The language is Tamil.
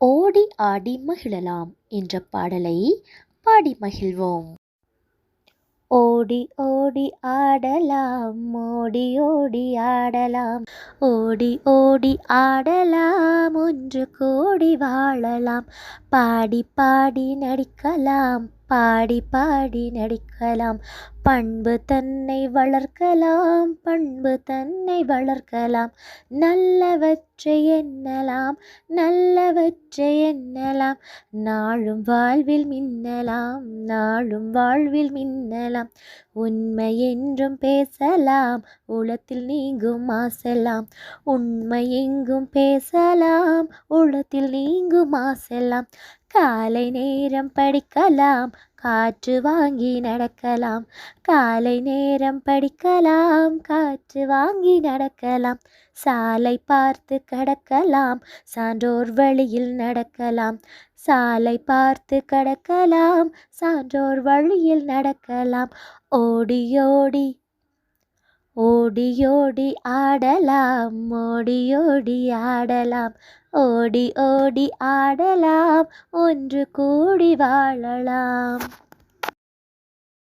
ஓடி ஆடி மகிழலாம் என்ற பாடலை பாடி மகிழ்வோம். ஓடி ஓடி ஆடலாம், ஓடி ஓடி ஆடலாம், ஓடி ஓடி ஆடலாம், ஒன்று கூடி வாழலாம், பாடி பாடி நடிக்கலாம், பாடி பாடி நடிக்கலாம், பண்பு தன்னை வளர்க்கலாம், பண்பு தன்னை வளர்க்கலாம், நல்லவற்றை எண்ணலாம், நல்லவற்றை எண்ணலாம், நாளும் வாழ்வில் மின்னலாம், நாளும் வாழ்வில் மின்னலாம், உண்மை என்றும் பேசலாம், உளத்தில் நீங்கும் மாசெல்லாம், உண்மை எங்கும் பேசலாம், உளத்தில் நீங்கும் மாசெல்லாம், காலை நேரம் படிக்கலாம், காற்று வாங்கி நடக்கலாம், காலை நேரம் படிக்கலாம், காற்று வாங்கி நடக்கலாம், சாலை பார்த்து கடக்கலாம், சான்றோர் வழியில் நடக்கலாம், சாலை பார்த்து கடக்கலாம், சான்றோர் வழியில் நடக்கலாம், ஓடி ஓடி ஓடி ஓடி ஆடலாம், ஓடி ஓடி ஆடலாம், ஓடி ஓடி ஆடலாம், ஒன்று கூடி வாழலாம்.